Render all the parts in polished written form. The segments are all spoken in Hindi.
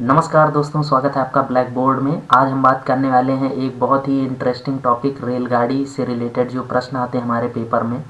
नमस्कार दोस्तों, स्वागत है आपका ब्लैक बोर्ड में। आज हम बात करने वाले हैं एक बहुत ही इंटरेस्टिंग टॉपिक, रेलगाड़ी से रिलेटेड जो प्रश्न आते हैं हमारे पेपर में।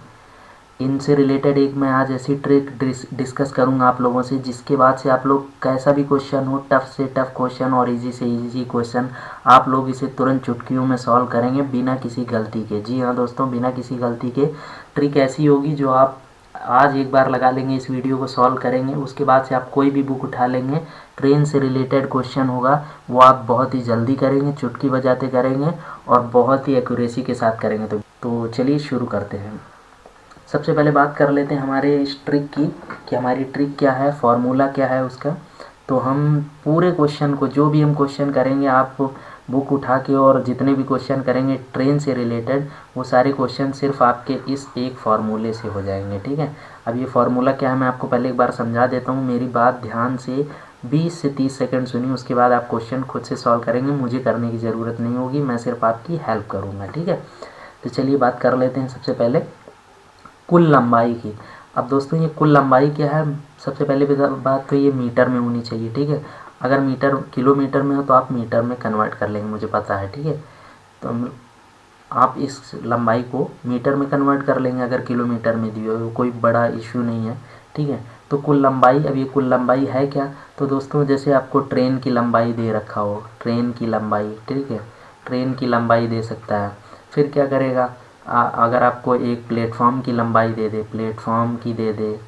इनसे रिलेटेड एक मैं आज ऐसी ट्रिक डिस्कस करूंगा आप लोगों से, जिसके बाद से आप लोग कैसा भी क्वेश्चन हो, टफ से टफ क्वेश्चन और इजी से इजी क्वेश्चन, आप लोग इसे तुरंत चुटकियों में सॉल्व करेंगे बिना किसी गलती के। जी हाँ दोस्तों, बिना किसी गलती के। ट्रिक ऐसी होगी जो आप आज एक बार लगा लेंगे, इस वीडियो को सॉल्व करेंगे, उसके बाद से आप कोई भी बुक उठा लेंगे, ट्रेन से रिलेटेड क्वेश्चन होगा वो आप बहुत ही जल्दी करेंगे, चुटकी बजाते करेंगे और बहुत ही एक्यूरेसी के साथ करेंगे। तो चलिए शुरू करते हैं। सबसे पहले बात कर लेते हैं हमारे इस ट्रिक की कि हमारी ट्रिक क्या है, फॉर्मूला क्या है उसका। तो हम पूरे क्वेश्चन को, जो भी हम क्वेश्चन करेंगे, आप बुक उठा के और जितने भी क्वेश्चन करेंगे ट्रेन से रिलेटेड, वो सारे क्वेश्चन सिर्फ आपके इस एक फार्मूले से हो जाएंगे। ठीक है। अब ये फार्मूला क्या है मैं आपको पहले एक बार समझा देता हूँ। मेरी बात ध्यान से 20 से 30 सेकंड सुनिए, उसके बाद आप क्वेश्चन खुद से सॉल्व करेंगे, मुझे करने की ज़रूरत नहीं होगी, मैं सिर्फ आपकी हेल्प करूँगा। ठीक है। तो चलिए बात कर लेते हैं सबसे पहले कुल लंबाई की। अब दोस्तों ये कुल लंबाई क्या है, सबसे पहले बात तो ये मीटर में होनी चाहिए। ठीक है। अगर मीटर किलोमीटर में हो तो आप मीटर में कन्वर्ट कर लेंगे, मुझे पता है। ठीक है। तो आप इस लंबाई को मीटर में कन्वर्ट कर लेंगे, अगर किलोमीटर में दी हो कोई बड़ा इशू नहीं है। ठीक है। तो कुल लंबाई, अब ये कुल लंबाई है क्या, तो दोस्तों जैसे आपको ट्रेन की लंबाई दे रखा हो, ट्रेन की लंबाई, ठीक है, ट्रेन की लंबाई दे सकता है। फिर क्या करेगा, अगर आपको एक प्लेटफॉर्म की लंबाई दे दे, प्लेटफॉर्म की दे दे,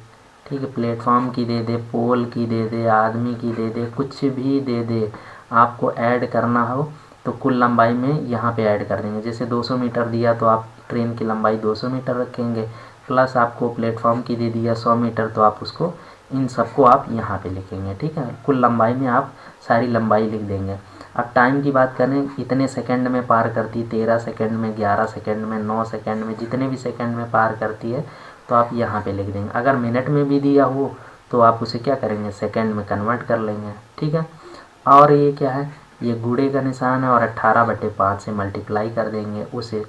ठीक है, प्लेटफॉर्म की दे दे, पोल की दे दे, आदमी की दे दे, कुछ भी दे दे, आपको ऐड करना हो तो कुल लंबाई में यहाँ पे ऐड कर देंगे। जैसे 200 मीटर दिया तो आप ट्रेन की लंबाई 200 मीटर रखेंगे, प्लस आपको प्लेटफॉर्म की दे दिया 100 मीटर, तो आप उसको, इन सबको आप यहाँ पे लिखेंगे। ठीक है। कुल लंबाई में आप सारी लंबाई लिख देंगे। अब टाइम की बात करें, इतने सेकंड में पार करती, 13 सेकंड में, 11 सेकंड में, 9 सेकंड में, जितने भी सेकंड में पार करती है तो आप यहाँ पे लिख देंगे। अगर मिनट में भी दिया हो तो आप उसे क्या करेंगे, सेकंड में कन्वर्ट कर लेंगे। ठीक है। और ये क्या है, ये गुणे का निशान है और 18/5 से मल्टीप्लाई कर देंगे उसे।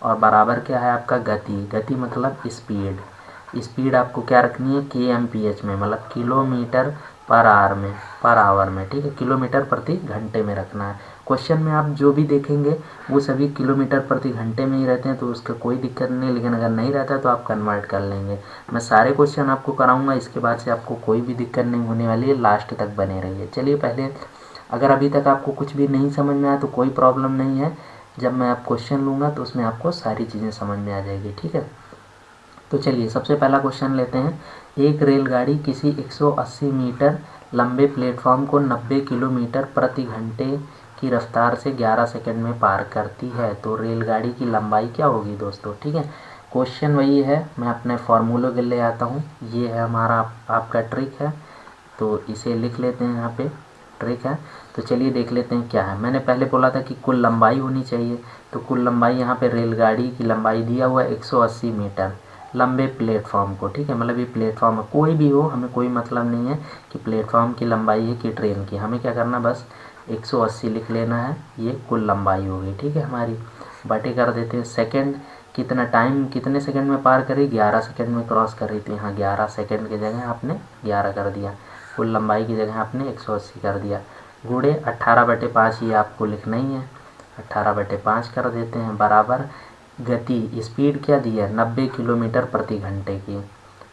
और बराबर क्या है आपका, गति। गति मतलब स्पीड। स्पीड आपको क्या रखनी है, kmph में, मतलब किलोमीटर पर आवर में, पर आवर में। ठीक है। किलोमीटर प्रति घंटे में रखना है। क्वेश्चन में आप जो भी देखेंगे वो सभी किलोमीटर प्रति घंटे में ही रहते हैं, तो उसका कोई दिक्कत नहीं, लेकिन अगर नहीं रहता तो आप कन्वर्ट कर लेंगे। मैं सारे क्वेश्चन आपको कराऊंगा, इसके बाद से आपको कोई भी दिक्कत नहीं होने वाली है, लास्ट तक बने रहिए। चलिए पहले, अगर अभी तक आपको कुछ भी नहीं समझ में आया तो कोई प्रॉब्लम नहीं है, जब मैं आप क्वेश्चन लूँगा तो उसमें आपको सारी चीज़ें समझ में आ जाएगी। ठीक है। तो चलिए सबसे पहला क्वेश्चन लेते हैं। एक रेलगाड़ी किसी 180 मीटर लंबे प्लेटफॉर्म को 90 किलोमीटर प्रति घंटे की रफ्तार से 11 सेकंड में पार करती है, तो रेलगाड़ी की लंबाई क्या होगी दोस्तों। ठीक है। क्वेश्चन वही है, मैं अपने फार्मूले के ले आता हूँ। ये है हमारा आपका ट्रिक है, तो इसे लिख लेते हैं यहाँ पे, ट्रिक है। तो चलिए देख लेते हैं क्या है। मैंने पहले बोला था कि कुल लंबाई होनी चाहिए, तो कुल लंबाई यहाँ पे रेलगाड़ी की लंबाई दिया हुआ है 180 मीटर लंबे प्लेटफॉर्म को। ठीक है। मतलब ये प्लेटफॉर्म है, कोई भी हो, हमें कोई मतलब नहीं है कि प्लेटफॉर्म की लंबाई है कि ट्रेन की, हमें क्या करना, बस 180 लिख लेना है, ये कुल लंबाई होगी। ठीक है। हमारी बटे कर देते हैं सेकंड, कितना टाइम, कितने सेकंड में पार करी, 11 सेकंड में क्रॉस कर रही थी। हाँ, 11 सेकंड की जगह आपने 11 कर दिया, कुल लंबाई की जगह आपने 180 कर दिया। गुणे 18/5, ये आपको लिखना ही है, 18/5 कर देते हैं, बराबर गति, स्पीड क्या दी है, 90 किलोमीटर प्रति घंटे की।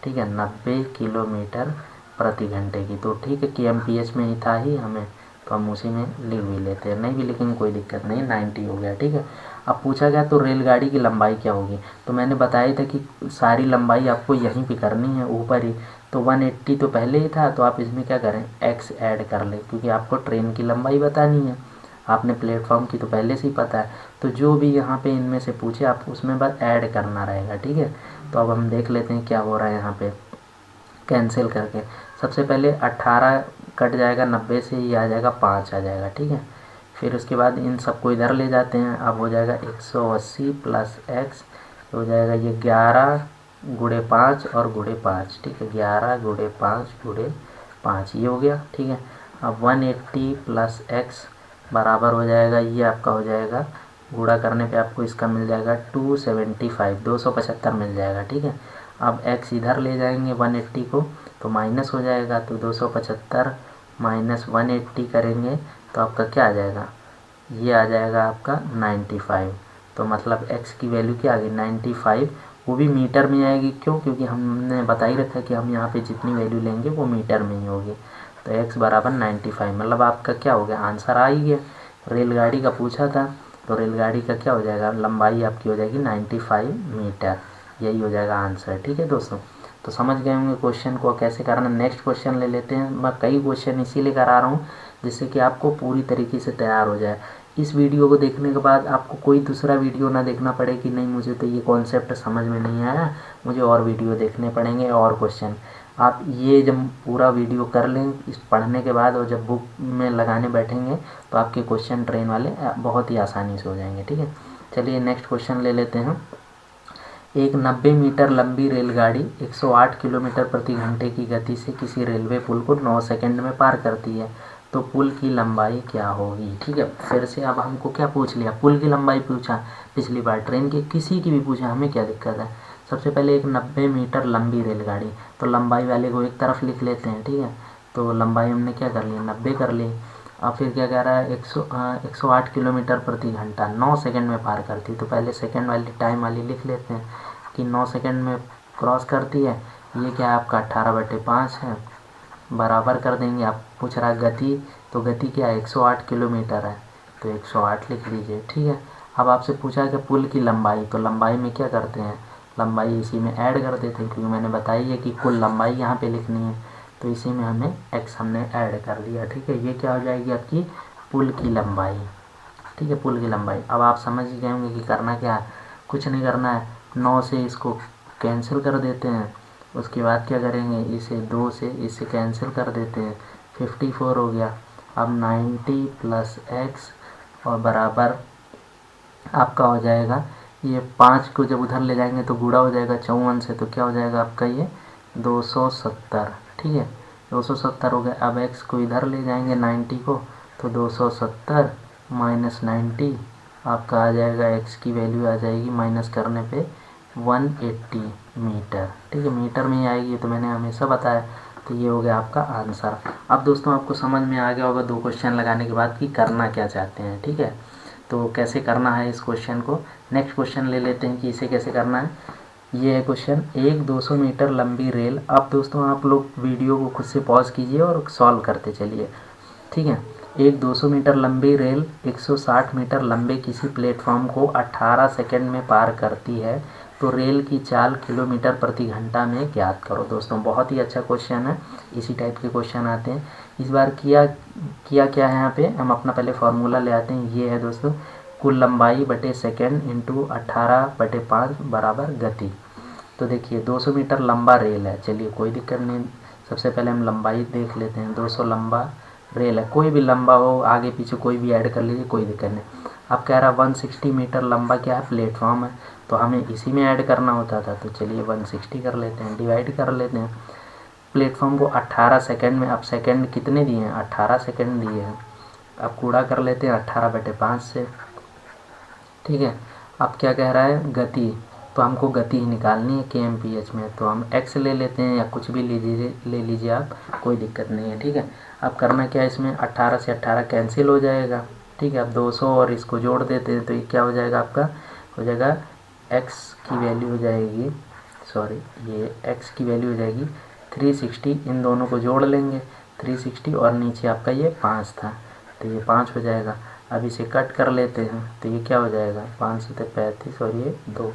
ठीक है, 90 किलोमीटर प्रति घंटे की। तो ठीक है, kmph में ही था ही हमें, तो हम उसी में लिख भी लेते हैं, नहीं भी लिखेंगे कोई दिक्कत नहीं, 90 हो गया। ठीक है। अब पूछा गया तो रेलगाड़ी की लंबाई क्या होगी, तो मैंने बताया था कि सारी लंबाई आपको यहीं पे करनी है, ऊपर ही। तो 180 तो पहले ही था, तो आप इसमें क्या करें, x ऐड कर लें, क्योंकि आपको ट्रेन की लंबाई बतानी है, आपने प्लेटफॉर्म की तो पहले से ही पता है। तो जो भी यहाँ पे इनमें से पूछे आप उसमें बस ऐड करना रहेगा। ठीक है। तो अब हम देख लेते हैं क्या हो रहा है यहाँ पे, कैंसिल करके। सबसे पहले 18 कट जाएगा, 90 से ही आ जाएगा, 5 आ जाएगा। ठीक है। फिर उसके बाद इन सबको इधर ले जाते हैं, अब हो जाएगा 180 प्लस x, हो जाएगा ये 11 गुणे 5 और गुणे 5। ठीक है, 11 गुणे 5 गुणे 5, ये हो गया। ठीक है। अब 180 प्लस x बराबर हो जाएगा, ये आपका हो जाएगा, गुणा करने पे आपको इसका मिल जाएगा 275, 275 मिल जाएगा। ठीक है। अब x इधर ले जाएंगे 180 को, तो माइनस हो जाएगा, तो 275 माइनस 180 करेंगे तो आपका क्या आ जाएगा, ये आ जाएगा आपका 95। तो मतलब x की वैल्यू क्या आ गई 95, वो भी मीटर में आएगी। क्यों? क्योंकि हमने बता ही रखा कि हम यहाँ पे जितनी वैल्यू लेंगे वो मीटर में ही होगी। तो x बराबर 95, मतलब आपका क्या हो गया, आंसर आ ही गया। रेलगाड़ी का पूछा था तो रेलगाड़ी का क्या हो जाएगा, लंबाई आपकी हो जाएगी 95 मीटर, यही हो जाएगा आंसर। ठीक है दोस्तों, तो समझ गए होंगे क्वेश्चन को कैसे करना। नेक्स्ट क्वेश्चन ले लेते हैं। मैं कई क्वेश्चन इसीलिए करा रहा हूँ जिससे कि आपको पूरी तरीके से तैयार हो जाए। इस वीडियो को देखने के बाद आपको कोई दूसरा वीडियो ना देखना पड़े कि नहीं मुझे तो ये कॉन्सेप्ट समझ में नहीं आया, मुझे और वीडियो देखने पड़ेंगे और क्वेश्चन। आप ये जब पूरा वीडियो कर लें इस पढ़ने के बाद और जब बुक में लगाने बैठेंगे तो आपके क्वेश्चन ट्रेन वाले बहुत ही आसानी से हो जाएंगे। ठीक है, चलिए नेक्स्ट क्वेश्चन ले लेते हैं। एक 90 मीटर लंबी रेलगाड़ी 108 किलोमीटर प्रति घंटे की गति से किसी रेलवे पुल को 9 सेकंड में पार करती है, तो पुल की लंबाई क्या होगी। ठीक है, फिर से अब हमको क्या पूछ लिया, पुल की लंबाई पूछा, पिछली बार ट्रेन की किसी की भी पूछा, हमें क्या दिक्कत है। सबसे पहले एक 90 मीटर लंबी रेलगाड़ी, तो लंबाई वाले को एक तरफ लिख लेते हैं। ठीक है, तो लंबाई हमने क्या कर ली, 90 कर ली। अब फिर क्या कह रहा है, 108 किलोमीटर प्रति घंटा 9 सेकंड में पार करती है, तो पहले सेकंड वाली टाइम वाली लिख लेते हैं कि 9 सेकंड में क्रॉस करती है। ये क्या है आपका 18/5 है, बराबर कर देंगे। आप पूछ रहा है गति, तो गति क्या है 108 किलोमीटर है, तो 108 लिख लीजिए। ठीक है, अब आपसे पूछा है कि पुल की लंबाई, तो लंबाई में क्या करते हैं, लंबाई इसी में ऐड कर देते हैं, क्योंकि मैंने बताई है कि कुल लंबाई यहाँ पे लिखनी है, तो इसी में हमें x हमने ऐड कर दिया। ठीक है, ये क्या हो जाएगी आपकी पुल की लंबाई। ठीक है, पुल की लंबाई। अब आप समझ ही गए होंगे कि करना क्या है, कुछ नहीं करना है, 9 से इसको कैंसिल कर देते हैं। उसके बाद क्या करेंगे, इसे 2 से इसे कैंसिल कर देते हैं, 54 हो गया। अब 90 प्लस x और बराबर आपका हो जाएगा, ये 5 को जब उधर ले जाएंगे तो गुणा हो जाएगा 54 से, तो क्या हो जाएगा आपका ये 270। ठीक है, 270 हो गया। अब x को इधर ले जाएंगे 90 को, तो 270 माइनस 90 आपका आ जाएगा, x की वैल्यू आ जाएगी माइनस करने पे 180 मीटर। ठीक है, मीटर में ही आएगी, तो मैंने हमेशा बताया। तो ये हो गया आपका आंसर। अब दोस्तों आपको समझ में आ गया होगा 2 क्वेश्चन लगाने के बाद कि करना क्या चाहते हैं। ठीक है, तो कैसे करना है इस क्वेश्चन को। नेक्स्ट क्वेश्चन ले लेते हैं कि इसे कैसे करना है। ये है क्वेश्चन, एक 200 मीटर लंबी रेल। अब दोस्तों आप लोग वीडियो को खुद से पॉज कीजिए और सॉल्व करते चलिए। ठीक है, एक 200 मीटर लंबी रेल 160 मीटर लंबे किसी प्लेटफॉर्म को 18 सेकंड में पार करती है, तो रेल की चाल किलोमीटर प्रति घंटा में ज्ञात करो। दोस्तों बहुत ही अच्छा क्वेश्चन है, इसी टाइप के क्वेश्चन आते हैं। इस बार किया क्या है यहाँ पे, हम अपना पहले फार्मूला ले आते हैं। ये है दोस्तों, कुल लंबाई बटे सेकंड इंटू 18/5 बराबर गति। तो देखिए 200 मीटर लंबा रेल है, चलिए कोई दिक्कत नहीं। सबसे पहले हम लंबाई देख लेते हैं, 200 लंबा रेल है, कोई भी लंबा हो, आगे पीछे कोई भी ऐड कर लीजिए, कोई दिक्कत नहीं। अब कह रहा 160 मीटर लंबा क्या है, प्लेटफॉर्म है, तो हमें इसी में ऐड करना होता था। तो चलिए 160 कर लेते हैं, डिवाइड कर लेते हैं। प्लेटफॉर्म को 18 सेकंड में, अब सेकंड कितने दिए हैं, 18 सेकंड दिए हैं। अब कूड़ा कर लेते हैं 18/5 से। ठीक है, अब क्या कह रहा है गति, तो हमको गति ही निकालनी है kmph में, तो हम x ले लेते हैं या कुछ भी ले लीजिए आप, कोई दिक्कत नहीं है। ठीक है, अब करना क्या है, इसमें 18 से 18 कैंसिल हो जाएगा। ठीक है, अब 200 और इसको जोड़ देते हैं, तो ये क्या हो जाएगा आपका, हो जाएगा x की वैल्यू हो जाएगी, सॉरी ये x की वैल्यू हो जाएगी 360। इन दोनों को जोड़ लेंगे 360 और नीचे आपका ये 5 था, तो ये 5 हो जाएगा। अब इसे कट कर लेते हैं, तो ये क्या हो जाएगा 5 से 35 और ये 2,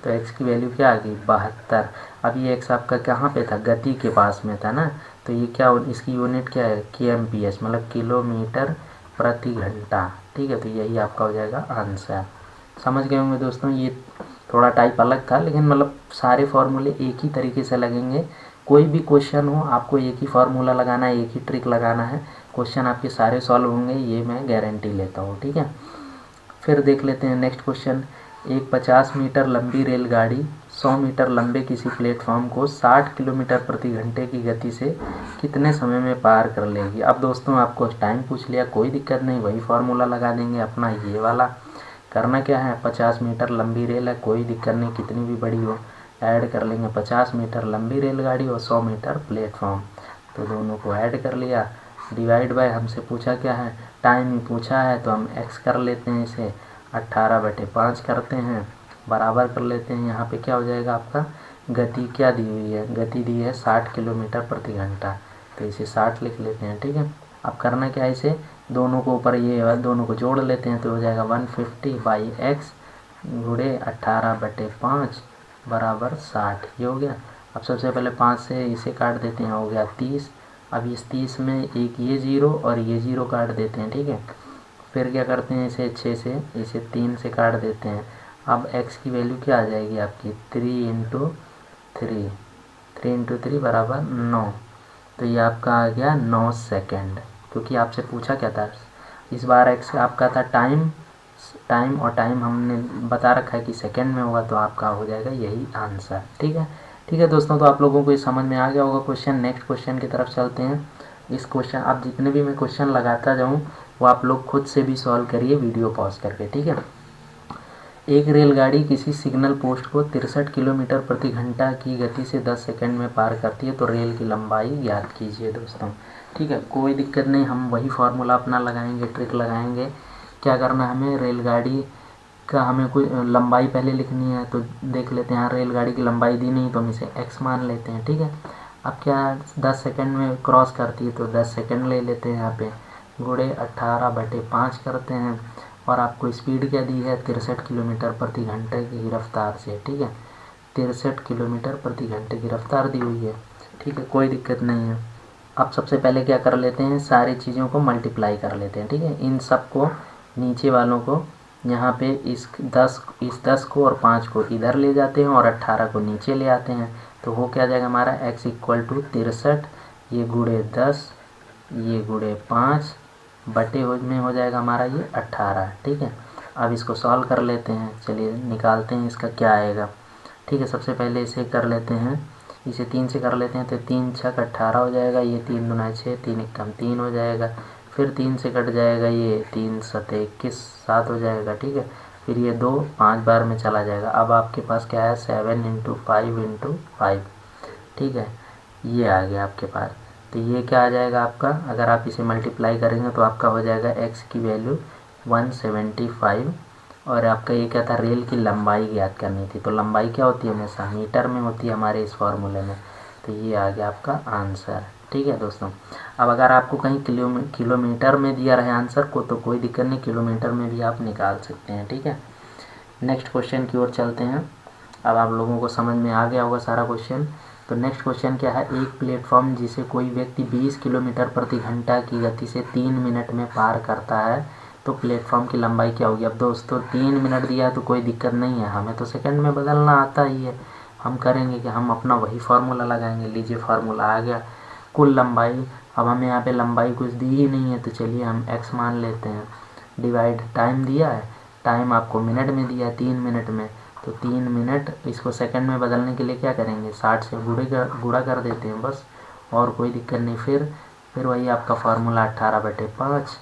तो x की वैल्यू क्या आ गई 72। अब ये x आपका कहाँ पे था, गति के पास में था ना, तो ये क्या, इसकी यूनिट क्या है kmph, मतलब किलोमीटर प्रति घंटा। ठीक है, तो यही आपका हो जाएगा आंसर। समझ गए होंगे दोस्तों, ये थोड़ा टाइप अलग था, लेकिन मतलब सारे फार्मूले एक ही तरीके से लगेंगे। कोई भी क्वेश्चन हो आपको एक ही फार्मूला लगाना है, एक ही ट्रिक लगाना है, क्वेश्चन आपके सारे सॉल्व होंगे, ये मैं गारंटी लेता हूँ। ठीक है, फिर देख लेते हैं नेक्स्ट क्वेश्चन। एक 50 मीटर लंबी रेलगाड़ी 100 मीटर लंबे किसी प्लेटफॉर्म को 60 किलोमीटर प्रति घंटे की गति से कितने समय में पार कर लेगी। अब दोस्तों आपको टाइम पूछ लिया, कोई दिक्कत नहीं, वही फार्मूला लगा देंगे अपना ये वाला। करना क्या है, 50 मीटर लंबी रेल है, कोई दिक्कत नहीं, कितनी भी बड़ी हो ऐड कर लेंगे। 50 मीटर लंबी रेलगाड़ी और 100 मीटर प्लेटफॉर्म, तो दोनों को ऐड कर लिया, डिवाइड बाय हमसे पूछा क्या है, टाइम ही पूछा है, तो हम x कर लेते हैं, इसे 18/5 करते हैं, बराबर कर लेते हैं। यहाँ पे क्या हो जाएगा आपका, गति क्या दी हुई है, गति दी है 60 किलोमीटर प्रति घंटा, तो इसे 60 लिख लेते हैं। ठीक है, अब करना क्या है, इसे दोनों को ऊपर ये दोनों को जोड़ लेते हैं, तो हो जाएगा 150/x गुणे 18/5 बराबर 60। ये हो गया। अब सबसे पहले 5 से इसे काट देते हैं, हो गया 30। अब इस 30 में एक ये ज़ीरो और ये ज़ीरो काट देते हैं। ठीक है, फिर क्या करते हैं, इसे 6 से इसे 3 से काट देते हैं। अब x की वैल्यू क्या आ जाएगी आपकी, 3 बराबर 9, तो ये आपका आ गया 9 सेकेंड, क्योंकि आपसे पूछा क्या था इस बार x आपका था टाइम, और टाइम हमने बता रखा है कि सेकंड में होगा, तो आपका हो जाएगा यही आंसर। ठीक है, ठीक है दोस्तों, तो आप लोगों को ये समझ में आ गया होगा क्वेश्चन। नेक्स्ट क्वेश्चन की तरफ चलते हैं। इस क्वेश्चन, आप जितने भी मैं क्वेश्चन लगाता जाऊँ वो आप लोग खुद से भी सॉल्व करिए वीडियो पॉज करके। ठीक है, एक रेलगाड़ी किसी सिग्नल पोस्ट को 63 किलोमीटर प्रति घंटा की गति से 10 सेकंड में पार करती है, तो रेल की लंबाई ज्ञात कीजिए दोस्तों। ठीक है, कोई दिक्कत नहीं, हम वही फार्मूला अपना लगाएंगे, ट्रिक लगाएंगे। क्या करना है हमें, रेलगाड़ी का हमें कोई लंबाई पहले लिखनी है, तो देख लेते हैं। यहाँ रेलगाड़ी की लंबाई दी नहीं, तो हम इसे x मान लेते हैं। ठीक है, अब क्या 10 सेकंड में क्रॉस करती है, तो 10 सेकंड ले लेते हैं, यहाँ पे गुणे 18/5 करते हैं, और आपको स्पीड क्या दी है, 63 किलोमीटर प्रति घंटे की रफ्तार से। ठीक है, 63 किलोमीटर प्रति घंटे की रफ्तार दी हुई है। ठीक है, कोई दिक्कत नहीं है। अब सबसे पहले क्या कर लेते हैं, सारी चीज़ों को मल्टीप्लाई कर लेते हैं। ठीक है, इन सब को, नीचे वालों को यहाँ पे इस 10 को और 5 को इधर ले जाते हैं, और 18 को नीचे ले आते हैं, तो वो क्या जाएगा हमारा x = 63, ये गुणे 10, ये गुणे 5 बटे में हो जाएगा हमारा ये 18। ठीक है, अब इसको सॉल्व कर लेते हैं, चलिए निकालते हैं इसका क्या आएगा। ठीक है, सबसे पहले इसे कर लेते हैं, इसे 3 से कर लेते हैं, तो 3 × 18 हो जाएगा, ये 3 × 2 = 6, 3 × 1 = 3 हो जाएगा, फिर 3 से कट जाएगा, ये 3 × 7 = 21, 7 हो जाएगा। ठीक है, फिर ये 2 5 बार में चला जाएगा। अब आपके पास क्या है, 7 × 5 × 5। ठीक है, ये आ गया आपके पास, तो ये क्या आ जाएगा आपका, अगर आप इसे मल्टीप्लाई करेंगे तो आपका हो जाएगा x की वैल्यू 175, और आपका ये क्या था, रेल की लंबाई ज्ञात करनी थी, तो लंबाई क्या होती है, हमेशा मीटर में होती है हमारे इस फार्मूले में, तो ये आ गया आपका आंसर। ठीक है दोस्तों, अब अगर आपको कहीं किलोमीटर में दिया रहे आंसर को, तो कोई दिक्कत नहीं, किलोमीटर में भी आप निकाल सकते हैं। ठीक है, नेक्स्ट क्वेश्चन की ओर चलते हैं। अब आप लोगों को समझ में आ गया होगा सारा क्वेश्चन। तो नेक्स्ट क्वेश्चन क्या है, एक प्लेटफॉर्म जिसे कोई व्यक्ति 20 किलोमीटर प्रति घंटा की गति से 3 मिनट में पार करता है, तो प्लेटफॉर्म की लंबाई क्या होगी। अब दोस्तों 3 मिनट दिया है तो कोई दिक्कत नहीं है, हमें तो सेकंड में बदलना आता ही है। हम करेंगे कि हम अपना वही फार्मूला लगाएंगे। लीजिए फार्मूला आ गया, कुल लंबाई। अब हमें यहाँ पे लंबाई कुछ दी ही नहीं है, तो चलिए हम x मान लेते हैं, डिवाइड टाइम दिया है, टाइम आपको मिनट में दिया है 3 मिनट में, तो 3 मिनट, इसको सेकंड में बदलने के लिए क्या करेंगे, 60 से गुणा कर देते हैं बस, और कोई दिक्कत नहीं। फिर वही आपका फार्मूला 18/5,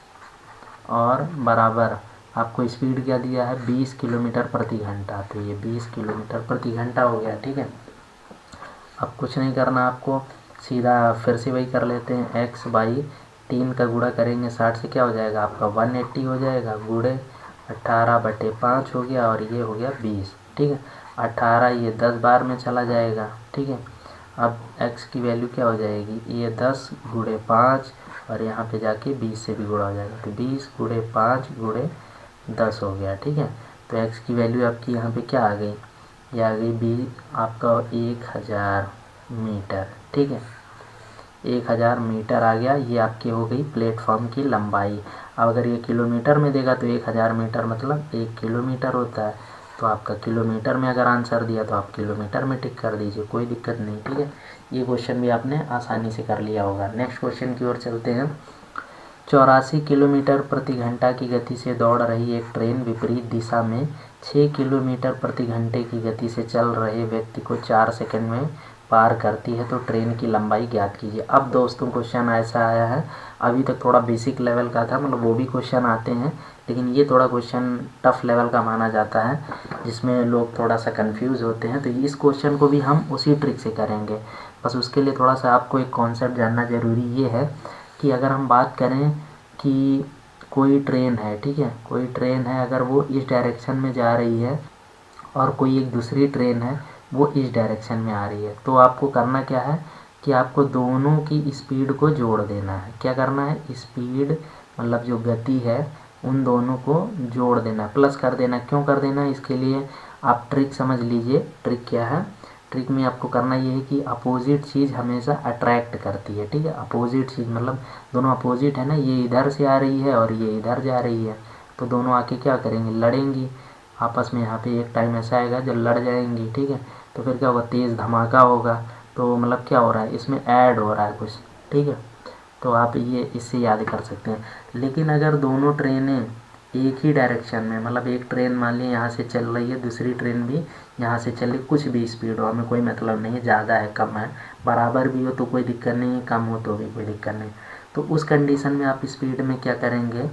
और बराबर आपको स्पीड क्या दिया है, 20 किलोमीटर प्रति घंटा, तो ये 20 किलोमीटर प्रति घंटा हो गया। ठीक है, अब कुछ नहीं करना आपको, सीधा फिर से वही कर लेते हैं, x/3 का गुणा करेंगे 60 से, क्या हो जाएगा आपका 180 हो जाएगा, गुणे 18/5 हो गया, और ये हो गया 20। ठीक है, 18 ये 10 बार में चला जाएगा। ठीक है, अब x की वैल्यू क्या हो जाएगी, ये 10 × 5, और यहाँ पे जाके 20 से भी गुणा हो जाएगा, तो 20 × 5 × 10 हो गया। ठीक है, तो x की वैल्यू आपकी यहाँ पे क्या आ गई, ये आ गई आपका 1000 मीटर। ठीक है, 1000 मीटर आ गया, ये आपकी हो गई प्लेटफॉर्म की लंबाई। अब अगर ये किलोमीटर में देगा तो 1000 मीटर मतलब 1 किलोमीटर होता है, तो आपका किलोमीटर में अगर आंसर दिया तो आप किलोमीटर में टिक कर दीजिए, कोई दिक्कत नहीं। ठीक है, ये क्वेश्चन भी आपने आसानी से कर लिया होगा। नेक्स्ट क्वेश्चन की ओर चलते हैं। 84 किलोमीटर प्रति घंटा की गति से दौड़ रही एक ट्रेन विपरीत दिशा में 6 किलोमीटर प्रति घंटे की गति से चल रहे व्यक्ति को 4 सेकंड में पार करती है, तो ट्रेन की लंबाई ज्ञात कीजिए। अब दोस्तों क्वेश्चन ऐसा आया है, अभी तक थोड़ा बेसिक लेवल का था, मतलब वो भी क्वेश्चन आते हैं, लेकिन ये थोड़ा क्वेश्चन टफ लेवल का माना जाता है, जिसमें लोग थोड़ा सा कंफ्यूज होते हैं। तो इस क्वेश्चन को भी हम उसी ट्रिक से करेंगे, बस उसके लिए थोड़ा सा आपको एक कॉन्सेप्ट जानना ज़रूरी ये है कि अगर हम बात करें कि कोई ट्रेन है, ठीक है, कोई ट्रेन है, अगर वो इस डायरेक्शन में जा रही है और कोई एक दूसरी ट्रेन है वो इस डायरेक्शन में आ रही है, तो आपको करना क्या है कि आपको दोनों की स्पीड को जोड़ देना है। क्या करना है, स्पीड मतलब जो गति है उन दोनों को जोड़ देना, प्लस कर देना। क्यों कर देना, इसके लिए आप ट्रिक समझ लीजिए। ट्रिक क्या है, ट्रिक में आपको करना ये है कि अपोजिट चीज़ हमेशा अट्रैक्ट करती है, ठीक है। अपोजिट चीज़ मतलब दोनों अपोजिट है ना, ये इधर से आ रही है और ये इधर जा रही है, तो दोनों आके क्या करेंगी, लड़ेंगी आपस में। यहाँ पे एक टाइम ऐसा आएगा जब लड़ जाएंगी, ठीक है, तो फिर क्या होगा, तेज़ धमाका होगा। तो मतलब क्या हो रहा है, इसमें ऐड हो रहा है कुछ, ठीक है। तो आप ये इससे याद कर सकते हैं। लेकिन अगर दोनों ट्रेनें एक ही डायरेक्शन में, मतलब एक ट्रेन मान लीजिए यहाँ से चल रही है, दूसरी ट्रेन भी यहाँ से चल रही, कुछ भी स्पीड हो, हमें कोई मतलब नहीं है, ज़्यादा है कम है, बराबर भी हो तो कोई दिक्कत नहीं है, कम हो तो भी कोई दिक्कत नहीं। तो उस कंडीशन में आप स्पीड में क्या करेंगे,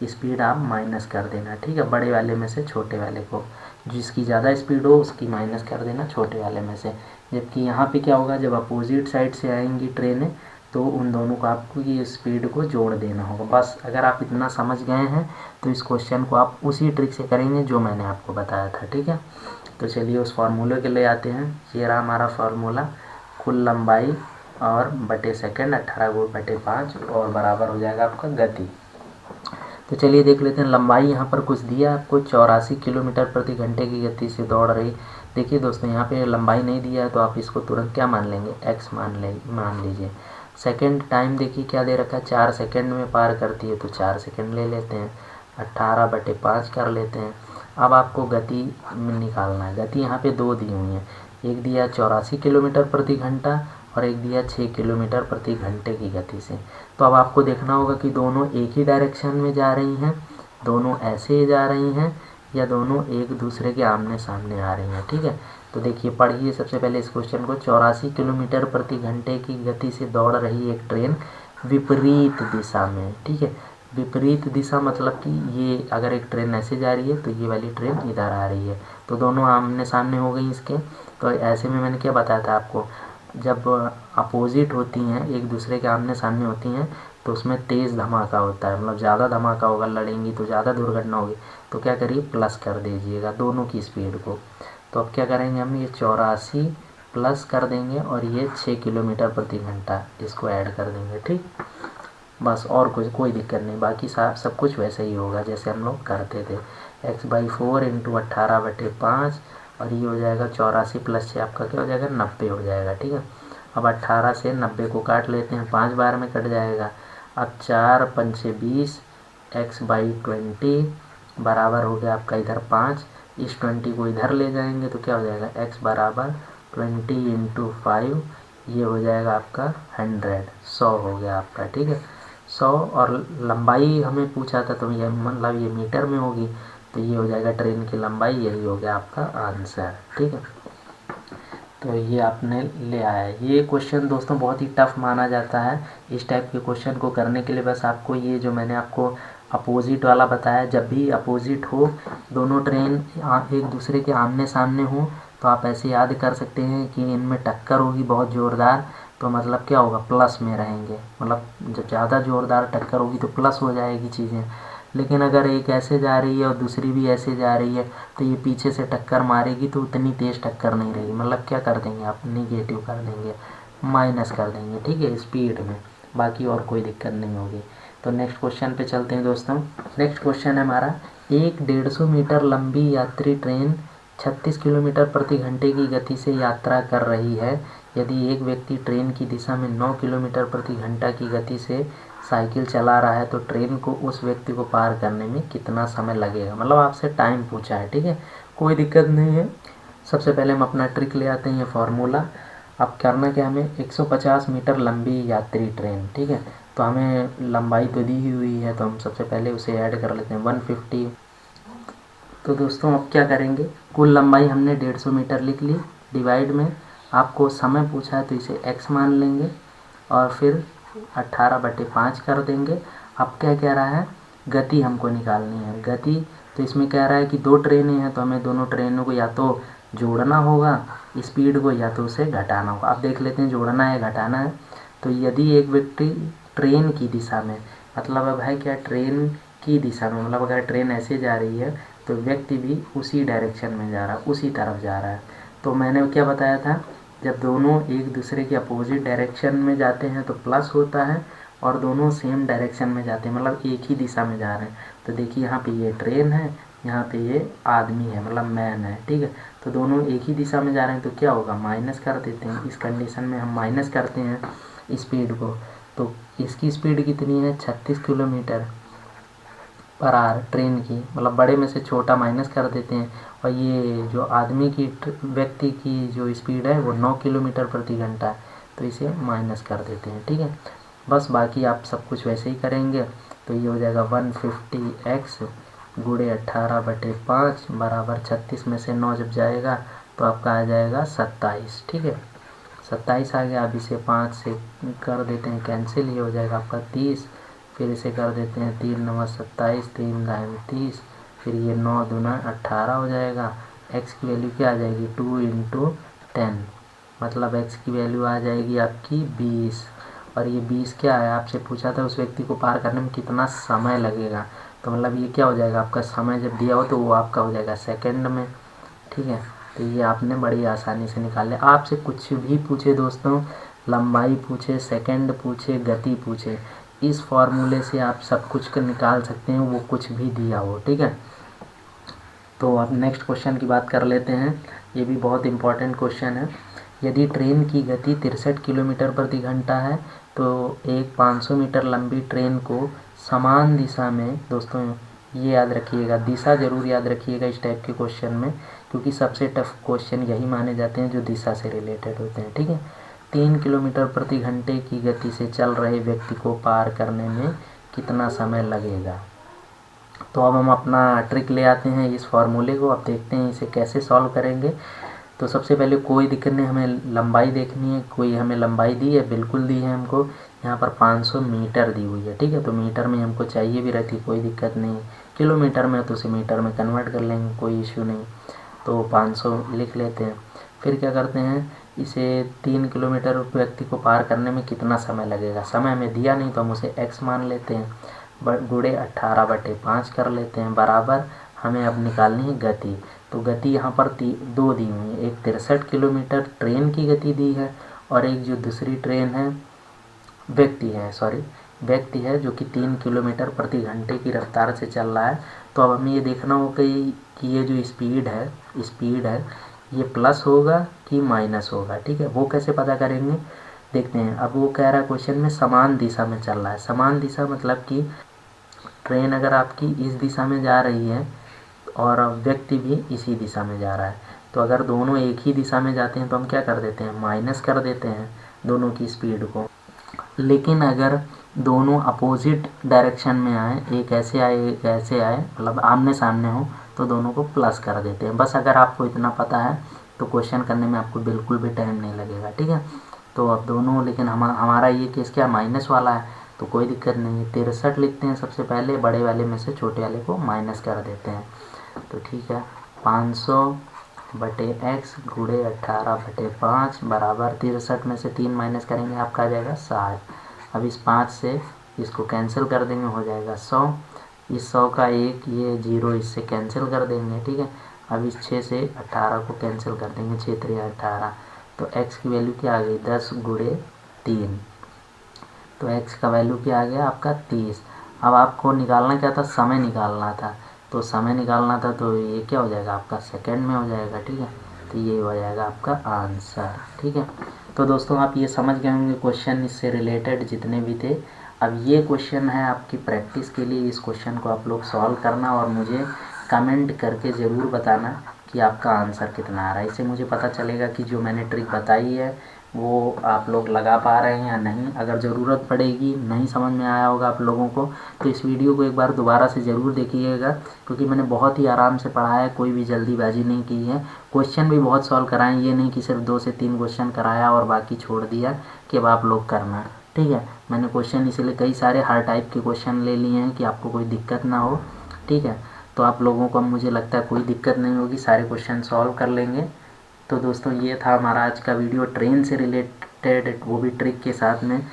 स्पीड आप माइनस कर देना, ठीक है, बड़े वाले में से छोटे वाले को। जिसकी ज़्यादा स्पीड हो उसकी माइनस कर देना छोटे वाले में से। जबकि यहाँ पे क्या होगा, जब अपोजिट साइड से आएंगी ट्रेनें तो उन दोनों को आपको ये स्पीड को जोड़ देना होगा। बस अगर आप इतना समझ गए हैं तो इस क्वेश्चन को आप उसी ट्रिक से करेंगे जो मैंने आपको बताया था, ठीक है। तो चलिए उस फार्मूले के लिए आते हैं। ये रहा हमारा फार्मूला, कुल लंबाई और बटे सेकंड 18/5 और बराबर हो जाएगा आपका गति। तो चलिए देख लेते हैं। लंबाई यहाँ पर कुछ दिया आपको, 84 किलोमीटर प्रति घंटे की गति से दौड़ रही। देखिए दोस्तों यहाँ पे लंबाई नहीं दिया है तो आप इसको तुरंत क्या मान लेंगे, x मान लीजिए। सेकंड टाइम देखिए क्या दे रखा है, 4 सेकंड में पार करती है, तो 4 सेकंड ले लेते हैं, 18/5 कर लेते हैं। अब आपको गति निकालना है। गति यहाँ पे दो दी हुई है, एक दिया 84 किलोमीटर प्रति घंटा और एक दिया 6 किलोमीटर प्रति घंटे की गति से। तो अब आपको देखना होगा कि दोनों एक ही डायरेक्शन में जा रही हैं, दोनों ऐसे जा रही हैं, या दोनों एक दूसरे के आमने सामने आ रही हैं, ठीक है। तो देखिए पढ़िए सबसे पहले इस क्वेश्चन को। 84 किलोमीटर प्रति घंटे की गति से दौड़ रही एक ट्रेन विपरीत दिशा में, ठीक है। विपरीत दिशा मतलब कि ये अगर एक ट्रेन ऐसे जा रही है तो ये वाली ट्रेन इधर आ रही है, तो दोनों आमने सामने हो गई इसके। तो ऐसे में मैंने क्या बताया था आपको, जब अपोजिट होती हैं, एक दूसरे के आमने सामने होती हैं, तो उसमें तेज़ धमाका होता है, मतलब ज़्यादा धमाका होगा, लड़ेंगी तो ज़्यादा दुर्घटना होगी। तो क्या करिए, प्लस कर दीजिएगा दोनों की स्पीड को। तो अब क्या करेंगे, हम ये 84 प्लस कर देंगे और ये 6 किलोमीटर प्रति घंटा इसको ऐड कर देंगे, ठीक। बस और कुछ कोई दिक्कत नहीं, बाकी सब कुछ वैसे ही होगा जैसे हम लोग करते थे। x/4 × 18/5 और ये हो जाएगा 84 + 6 आपका क्या हो जाएगा, 90 हो जाएगा, ठीक है। अब 18 से 90 को काट लेते हैं, 5 बार में कट जाएगा। अब 4 × 5 = 20, x/20 बराबर हो गया आपका इधर 5। इस 20 को इधर ले जाएंगे तो क्या हो जाएगा, x बराबर 20 × 5, ये हो जाएगा आपका 100 हो गया आपका, ठीक है। 100 और लंबाई हमें पूछा था तो ये मतलब ये मीटर में होगी, तो ये हो जाएगा ट्रेन की लंबाई, यही हो गया आपका आंसर, ठीक है। तो ये आपने ले आया। ये क्वेश्चन दोस्तों बहुत ही टफ माना जाता है। इस टाइप के क्वेश्चन को करने के लिए बस आपको ये जो मैंने आपको अपोजिट वाला बताया, जब भी अपोजिट हो, दोनों ट्रेन एक दूसरे के आमने सामने हो, तो आप ऐसे याद कर सकते हैं कि इनमें टक्कर होगी बहुत ज़ोरदार, तो मतलब क्या होगा, प्लस में रहेंगे। मतलब जब ज़्यादा ज़ोरदार टक्कर होगी तो प्लस हो जाएगी चीज़ें। लेकिन अगर एक ऐसे जा रही है और दूसरी भी ऐसे जा रही है तो ये पीछे से टक्कर मारेगी तो उतनी तेज़ टक्कर नहीं रहेगी, मतलब क्या कर देंगे आप, निगेटिव कर देंगे, माइनस कर देंगे, ठीक है, स्पीड में। बाकी और कोई दिक्कत नहीं होगी। तो नेक्स्ट क्वेश्चन पे चलते हैं दोस्तों। नेक्स्ट क्वेश्चन है हमारा, एक 150 मीटर लंबी यात्री ट्रेन 36 किलोमीटर प्रति घंटे की गति से यात्रा कर रही है। यदि एक व्यक्ति ट्रेन की दिशा में 9 किलोमीटर प्रति घंटा की गति से साइकिल चला रहा है तो ट्रेन को उस व्यक्ति को पार करने में कितना समय लगेगा। मतलब आपसे टाइम पूछा है, ठीक है, कोई दिक्कत नहीं है। सबसे पहले हम अपना ट्रिक ले आते हैं, ये फार्मूला। अब करना क्या, हमें 150 मीटर लंबी यात्री ट्रेन, ठीक है, तो हमें लंबाई तो दी ही हुई है, तो हम सबसे पहले उसे ऐड कर लेते हैं 150। तो दोस्तों अब क्या करेंगे, कुल लंबाई हमने 150 मीटर लिख ली, डिवाइड में आपको समय पूछा है तो इसे x मान लेंगे और फिर 18/5 कर देंगे। अब क्या कह रहा है, गति हमको निकालनी है। गति तो इसमें कह रहा है कि दो ट्रेनें हैं तो हमें दोनों ट्रेनों को या तो जोड़ना होगा स्पीड को, या तो उसे घटाना होगा। अब देख लेते हैं जोड़ना है घटाना है। तो यदि एक व्यक्ति ट्रेन की दिशा में, मतलब अब है क्या, ट्रेन की दिशा में, मतलब अगर ट्रेन ऐसे जा रही है तो व्यक्ति भी उसी डायरेक्शन में जा रहा है, उसी तरफ जा रहा है। तो मैंने क्या बताया था, जब दोनों एक दूसरे के अपोजिट डायरेक्शन में जाते हैं तो प्लस होता है, और दोनों सेम डायरेक्शन में जाते हैं मतलब एक ही दिशा में जा रहे हैं। तो देखिए यहाँ पे ये ट्रेन है, यहाँ पे ये आदमी है मतलब मैन है, ठीक है। तो दोनों एक ही दिशा में जा रहे हैं तो क्या होगा, माइनस कर देते हैं। इस कंडीशन में हम माइनस करते हैं स्पीड को। तो इसकी स्पीड कितनी है, 36 किलोमीटर पर आवर ट्रेन की, मतलब बड़े में से छोटा माइनस कर देते हैं। और ये जो आदमी की व्यक्ति की जो स्पीड है वो 9 किलोमीटर प्रति घंटा है, तो इसे माइनस कर देते हैं, ठीक है। बस बाकी आप सब कुछ वैसे ही करेंगे। तो ये हो जाएगा 150x गुणे 18/5 बराबर 36 में से 9 जब जाएगा तो आपका आ जाएगा 27, ठीक है। 27 आ गया। अब इसे 5 से कर देते हैं कैंसिल, ये हो जाएगा आपका 30। फिर इसे कर देते हैं 3 9 27, 3 दाएँ 30, फिर ये 9 दूना 18 हो जाएगा। x की वैल्यू क्या आ जाएगी, 2 × 10, मतलब x की वैल्यू आ जाएगी आपकी 20। और ये 20 क्या है, आपसे पूछा था उस व्यक्ति को पार करने में कितना समय लगेगा, तो मतलब ये क्या हो जाएगा आपका, समय जब दिया हो तो वो आपका हो जाएगा सेकंड में, ठीक है। तो ये आपने बड़ी आसानी से निकाल लिया। आपसे कुछ भी पूछे दोस्तों, लंबाई पूछे, सेकंड पूछे, गति पूछे, इस फॉर्मूले से आप सब कुछ निकाल सकते हैं, वो कुछ भी दिया हो, ठीक है। तो अब नेक्स्ट क्वेश्चन की बात कर लेते हैं। ये भी बहुत इंपॉर्टेंट क्वेश्चन है। यदि ट्रेन की गति 63 किलोमीटर प्रति घंटा है तो एक 500 मीटर लंबी ट्रेन को समान दिशा में, दोस्तों ये याद रखिएगा, दिशा ज़रूर याद रखिएगा इस टाइप के क्वेश्चन में, क्योंकि सबसे टफ क्वेश्चन यही माने जाते हैं जो दिशा से रिलेटेड होते हैं, ठीक है। 3 किलोमीटर प्रति घंटे की गति से चल रहे व्यक्ति को पार करने में कितना समय लगेगा। तो अब हम अपना ट्रिक ले आते हैं इस फार्मूले को। अब देखते हैं इसे कैसे सॉल्व करेंगे। तो सबसे पहले कोई दिक्कत नहीं, हमें लंबाई देखनी है। कोई हमें लंबाई दी है, बिल्कुल दी है हमको, यहाँ पर 500 मीटर दी हुई है, ठीक है। तो मीटर में हमको चाहिए भी रहती, कोई दिक्कत नहीं। किलोमीटर में तो उसे मीटर में कन्वर्ट कर लेंगे, कोई इशू नहीं। तो 500 लिख लेते हैं। फिर क्या करते हैं, इसे 3 किलोमीटर व्यक्ति को पार करने में कितना समय लगेगा, समय हमें दिया नहीं तो हम उसे x मान लेते हैं, गुणे 18/5 कर लेते हैं, बराबर हमें अब निकालनी है गति। तो गति यहाँ पर 2 दी हुई है, एक 63 किलोमीटर ट्रेन की गति दी है, और एक जो दूसरी ट्रेन है व्यक्ति है जो कि 3 किलोमीटर प्रति घंटे की रफ्तार से चल रहा है। तो अब हमें ये देखना होगा कि ये जो स्पीड है ये प्लस होगा कि माइनस होगा, ठीक है। वो कैसे पता करेंगे, देखते हैं। अब वो कह रहा है क्वेश्चन में समान दिशा में चल रहा है। समान दिशा मतलब कि ट्रेन अगर आपकी इस दिशा में जा रही है और व्यक्ति भी इसी दिशा में जा रहा है, तो अगर दोनों एक ही दिशा में जाते हैं तो हम क्या कर देते हैं, माइनस कर देते हैं दोनों की स्पीड को। लेकिन अगर दोनों अपोजिट डायरेक्शन में आए, एक ऐसे आए एक ऐसे आए, मतलब आमने सामने हो, तो दोनों को प्लस कर देते हैं। बस अगर आपको इतना पता है तो क्वेश्चन करने में आपको बिल्कुल भी टाइम नहीं लगेगा, ठीक है। तो अब दोनों, लेकिन हमारा ये केस क्या माइनस वाला है, तो कोई दिक्कत नहीं है। 63 लिखते हैं सबसे पहले, बड़े वाले में से छोटे वाले को माइनस कर देते हैं। तो ठीक है, 500/x गुणे 18/5 बराबर 63 में से 3 माइनस करेंगे आपका आ जाएगा 60। अब इस 5 से इसको कैंसिल कर देंगे, हो जाएगा 100। इस 100 का एक ये 0 इससे कैंसिल कर देंगे, ठीक है। अब इस 6 से 18 को कैंसिल कर देंगे, 6 3 18। तो x की वैल्यू क्या आ गई, 10 गुणे 3। तो x का वैल्यू क्या आ गया आपका 30। अब आपको निकालना क्या था, समय निकालना था। तो समय निकालना था तो ये क्या हो जाएगा आपका सेकंड में हो जाएगा, ठीक है। तो ये हो जाएगा आपका आंसर, ठीक है। तो दोस्तों आप ये समझ गए होंगे क्वेश्चन इससे रिलेटेड जितने भी थे। अब ये क्वेश्चन है आपकी प्रैक्टिस के लिए, इस क्वेश्चन को आप लोग सॉल्व करना और मुझे कमेंट करके ज़रूर बताना कि आपका आंसर कितना आ रहा है। इससे मुझे पता चलेगा कि जो मैंने ट्रिक बताई है वो आप लोग लगा पा रहे हैं या नहीं। अगर ज़रूरत पड़ेगी, नहीं समझ में आया होगा आप लोगों को, तो इस वीडियो को एक बार दोबारा से ज़रूर देखिएगा, क्योंकि मैंने बहुत ही आराम से पढ़ाया है, कोई भी जल्दीबाजी नहीं की है। क्वेश्चन भी बहुत सॉल्व कराएं, ये नहीं कि सिर्फ 2 से 3 क्वेश्चन कराया और बाकी छोड़ दिया कि अब आप लोग करना, ठीक है। मैंने क्वेश्चन इसलिए कई सारे हर टाइप के क्वेश्चन ले लिए हैं कि आपको कोई दिक्कत ना हो, ठीक है। तो आप लोगों को मुझे लगता है कोई दिक्कत नहीं होगी, सारे क्वेश्चन सॉल्व कर लेंगे। तो दोस्तों ये था हमारा आज का वीडियो ट्रेन से रिलेटेड, वो भी ट्रिक के साथ में।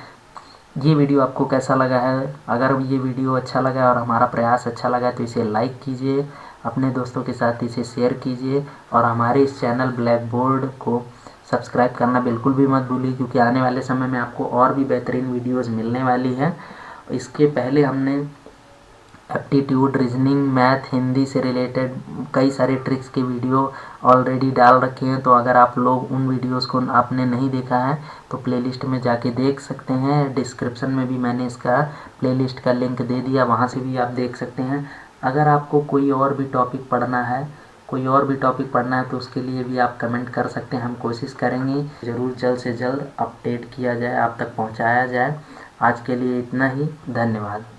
ये वीडियो आपको कैसा लगा है? अगर ये वीडियो अच्छा लगा है और हमारा प्रयास अच्छा लगा तो इसे लाइक कीजिए, अपने दोस्तों के साथ इसे शेयर कीजिए और हमारे इस चैनल ब्लैक बोर्ड को सब्सक्राइब करना बिल्कुल भी मत भूलिए, क्योंकि आने वाले समय में आपको और भी बेहतरीन वीडियोस मिलने वाली हैं। इसके पहले हमने एप्टीट्यूड, रीजनिंग, मैथ, हिंदी से रिलेटेड कई सारे ट्रिक्स के वीडियो ऑलरेडी डाल रखे हैं, तो अगर आप लोग उन वीडियोस को आपने नहीं देखा है तो प्लेलिस्ट में जाके देख सकते हैं। डिस्क्रिप्शन में भी मैंने इसका प्लेलिस्ट का लिंक दे दिया, वहाँ से भी आप देख सकते हैं। अगर आपको कोई और भी टॉपिक पढ़ना है तो उसके लिए भी आप कमेंट कर सकते हैं। हम कोशिश करेंगे ज़रूर जल्द से जल्द अपडेट किया जाए, आप तक पहुँचाया जाए। आज के लिए इतना ही, धन्यवाद।